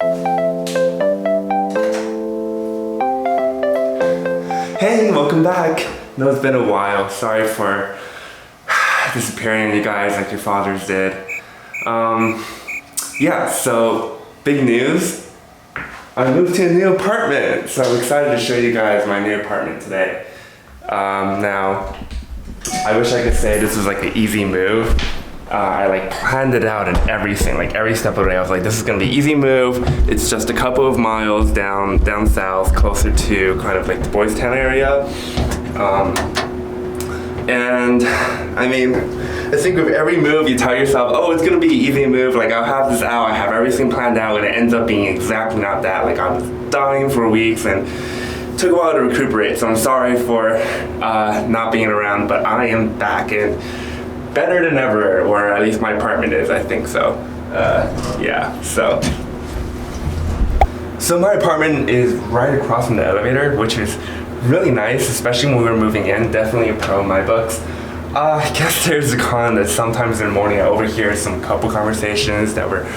Hey, welcome back. No, it's been a while. Sorry for disappearing on you guys like your fathers did. Yeah, so big news. I moved to a new apartment, so I'm excited to show you guys my new apartment today. Now, I wish I could say this was like an easy move. I like planned it out and everything, like every step of the way. I was like, this is gonna be easy move. It's just a couple of miles down south, closer to kind of like the Boystown area. And I mean, I think with every move you tell yourself, oh, it's gonna be an easy move. Like I'll have this out, I have everything planned out, and it ends up being exactly not that. Like I was dying for weeks and took a while to recuperate. So I'm sorry for not being around, but I am back and better than ever, or at least my apartment is, I think so. Yeah, so my apartment is right across from the elevator, which is really nice, especially when we were moving in. Definitely a pro in my books. I guess there's a con that sometimes in the morning I overhear some couple conversations that were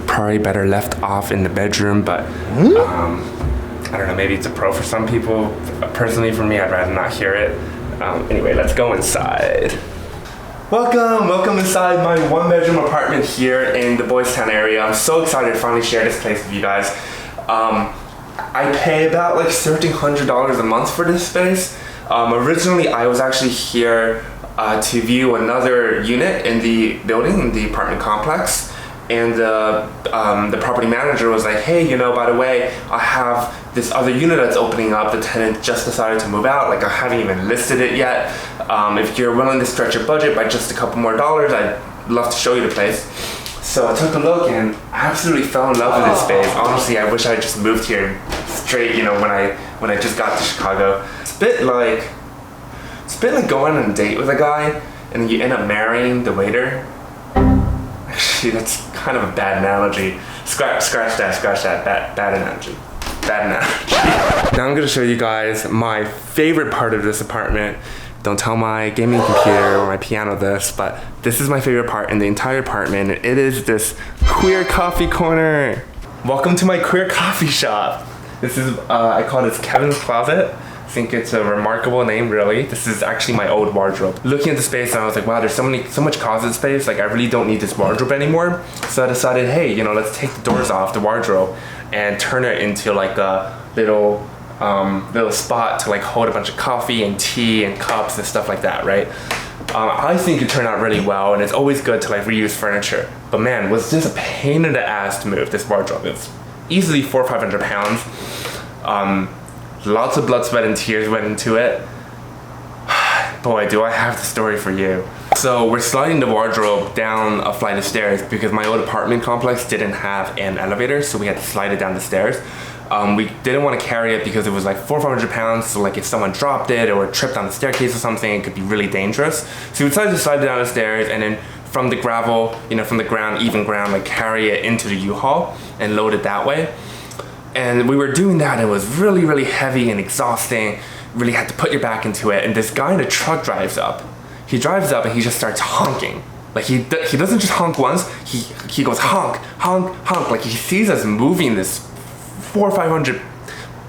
probably better left off in the bedroom, but I don't know, maybe it's a pro for some people. Personally for me, I'd rather not hear it. Anyway, let's go inside. Welcome inside my one-bedroom apartment here in the Boystown area. I'm so excited to finally share this place with you guys. I pay about like $1,300 a month for this space. Originally, I was actually here to view another unit in the building, in the apartment complex. And the property manager was like, hey, you know, by the way, I have this other unit that's opening up. The tenant just decided to move out. Like I haven't even listed it yet. If you're willing to stretch your budget by just a couple more dollars, I'd love to show you the place. So I took a look and I absolutely fell in love with this space. Honestly, I wish I just moved here straight, you know, when I just got to Chicago. It's a bit like going on a date with a guy and then you end up marrying the waiter. Actually, that's kind of a bad analogy. Scratch that, bad analogy. Now I'm gonna show you guys my favorite part of this apartment. Don't tell my gaming computer or my piano this, but this is my favorite part in the entire apartment. It is this queer coffee corner. Welcome to my queer coffee shop. This is, I call this Kevin's Closet. I think it's a remarkable name, really. This is actually my old wardrobe. Looking at the space, and I was like, wow, there's so much closet space. Like, I really don't need this wardrobe anymore. So I decided, hey, you know, let's take the doors off the wardrobe and turn it into like a little spot to like hold a bunch of coffee and tea and cups and stuff like that, right? I think it turned out really well, and it's always good to like reuse furniture. But man, was this a pain in the ass to move this wardrobe? It's easily 400 or 500 pounds. Lots of blood, sweat, and tears went into it. Boy, do I have the story for you. So we're sliding the wardrobe down a flight of stairs because my old apartment complex didn't have an elevator, so we had to slide it down the stairs. We didn't want to carry it because it was like 400 or 500 pounds, so like if someone dropped it or tripped on the staircase or something, it could be really dangerous. So we decided to slide it down the stairs and then from the gravel, you know, from the ground, even ground, like carry it into the U-Haul and load it that way. And we were doing that, and it was really, really heavy and exhausting. Really had to put your back into it. And this guy in a truck drives up. He drives up and he just starts honking. Like he doesn't just honk once, he goes honk, honk, honk. Like he sees us moving this 400 or 500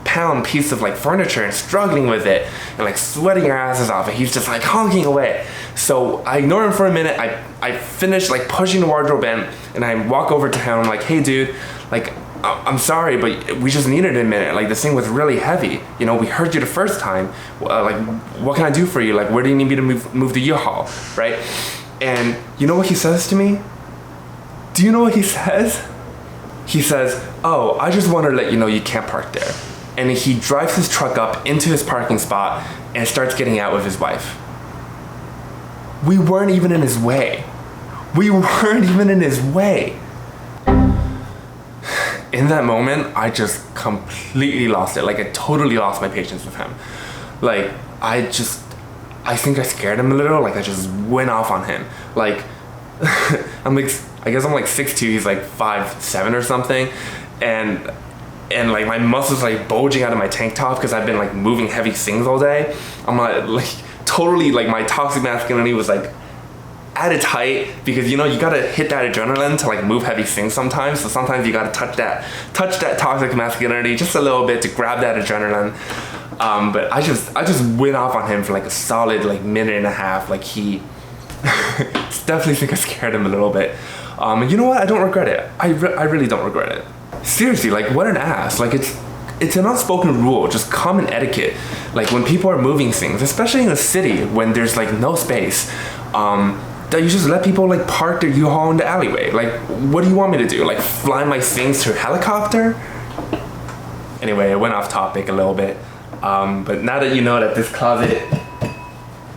pound piece of like furniture and struggling with it and like sweating our asses off, and he's just like honking away. So I ignore him for a minute. I finish like pushing the wardrobe in, and I walk over to him. I'm like, hey dude, like I'm sorry, but we just needed a minute. Like this thing was really heavy. You know, we heard you the first time. Like, what can I do for you? Like, where do you need me to move the U-Haul, right? And you know what he says to me? Do you know what he says? He says, oh, I just want to let you know you can't park there. And he drives his truck up into his parking spot and starts getting out with his wife. We weren't even in his way. In that moment, I just completely lost it. Like I totally lost my patience with him. Like I think I scared him a little. Like I just went off on him. Like I guess I'm like 6'2", he's like 5'7" or something. And like my muscles like bulging out of my tank top because I've been like moving heavy things all day. I'm like totally like my toxic masculinity was like at its height, because you know you gotta hit that adrenaline to like move heavy things sometimes. So sometimes you gotta touch that toxic masculinity just a little bit to grab that adrenaline. But I just went off on him for like a solid like minute and a half. Like he definitely think I scared him a little bit. And you know what? I don't regret it. I really don't regret it. Seriously, like what an ass. Like it's an unspoken rule, just common etiquette. Like when people are moving things, especially in a city when there's like no space, that you just let people like park their U-Haul in the alleyway. Like, what do you want me to do? Like fly my things to a helicopter? Anyway, it went off topic a little bit. But now that you know that this closet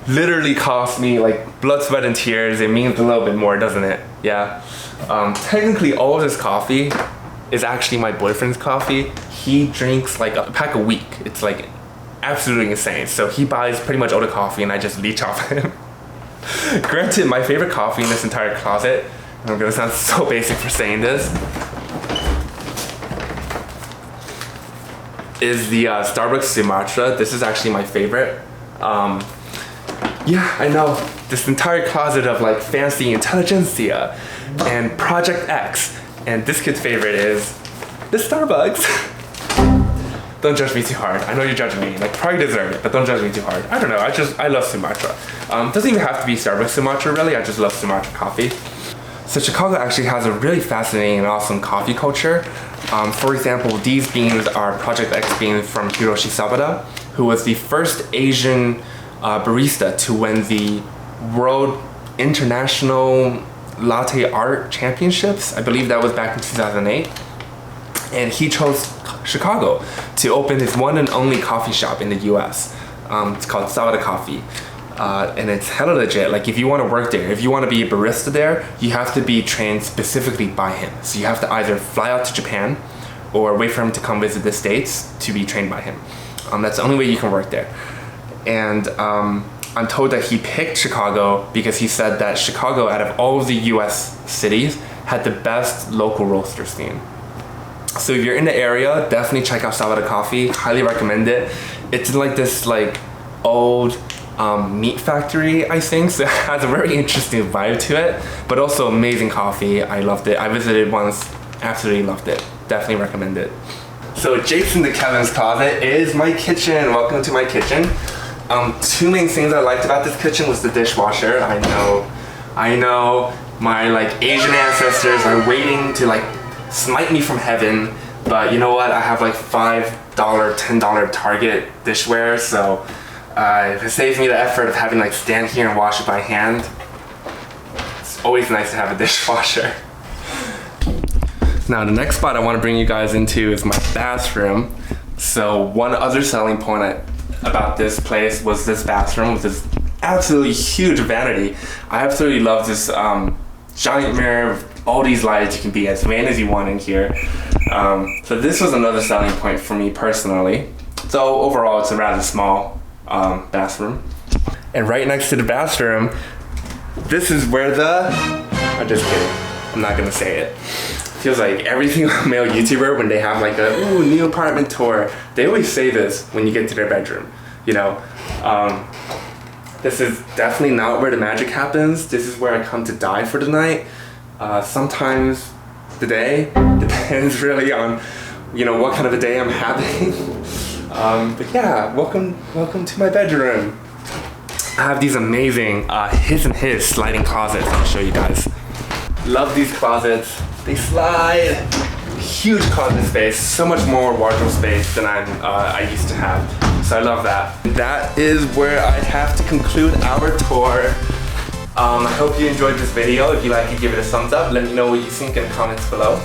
literally cost me like blood, sweat, and tears, it means a little bit more, doesn't it? Yeah. Technically, all of this coffee is actually my boyfriend's coffee. He drinks like a pack a week. It's like absolutely insane. So he buys pretty much all the coffee and I just leech off him. Granted, my favorite coffee in this entire closet, and I'm gonna sound so basic for saying this, is the Starbucks Sumatra. This is actually my favorite. Yeah, I know, this entire closet of like fancy intelligentsia and Project X, and this kid's favorite is the Starbucks. Don't judge me too hard. I know you're judging me. Like, probably deserve it, but don't judge me too hard. I don't know. I love Sumatra. Doesn't even have to be Starbucks Sumatra, really. I just love Sumatra coffee. So Chicago actually has a really fascinating and awesome coffee culture. For example, these beans are Project X beans from Hiroshi Sabada, who was the first Asian barista to win the World International Latte Art Championships. I believe that was back in 2008. And he chose Chicago to open his one and only coffee shop in the US. It's called Sabada Coffee. And it's hella legit. Like if you want to work there, if you want to be a barista there, you have to be trained specifically by him. So you have to either fly out to Japan or wait for him to come visit the States to be trained by him. That's the only way you can work there. And I'm told that he picked Chicago because he said that Chicago, out of all of the US cities, had the best local roaster scene. So if you're in the area, definitely check out Sabada Coffee. Highly recommend it. It's like this like old meat factory, I think. So it has a very interesting vibe to it, but also amazing coffee. I loved it. I visited once, absolutely loved it. Definitely recommend it. So adjacent to Kevin's closet is my kitchen. Welcome to my kitchen. Two main things I liked about this kitchen was the dishwasher. I know my like Asian ancestors are waiting to like smite me from heaven, but you know what? I have like $5, $10 Target dishware, so it saves me the effort of having like stand here and wash it by hand. It's always nice to have a dishwasher. Now the next spot I want to bring you guys into is my bathroom. So one other selling point about this place was this bathroom with this absolutely huge vanity. I absolutely love this giant mirror with all these lights. You can be as vain as you want in here. So this was another selling point for me personally. So overall it's a rather small bathroom. And right next to the bathroom, this is where I'm just kidding, I'm not gonna say it. Feels like every single male YouTuber, when they have like a new apartment tour, they always say this when you get to their bedroom, you know. This is definitely not where the magic happens. This is where I come to die for the night. Sometimes the day depends really on, you know, what kind of a day I'm having. But yeah, welcome to my bedroom. I have these amazing his sliding closets I'll show you guys. Love these closets. They slide. Huge closet space, so much more wardrobe space than I used to have. So I love that. That is where I have to conclude our tour. I hope you enjoyed this video. If you like it, give it a thumbs up. Let me know what you think in the comments below.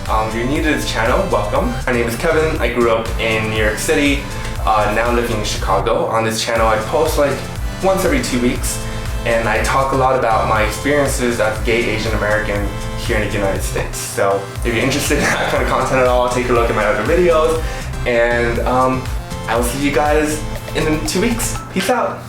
If you're new to this channel, welcome. My name is Kevin. I grew up in New York City, now living in Chicago. On this channel, I post like once every 2 weeks, and I talk a lot about my experiences as a gay Asian American here in the United States. So if you're interested in that kind of content at all, take a look at my other videos, and I will see you guys in 2 weeks. Peace out.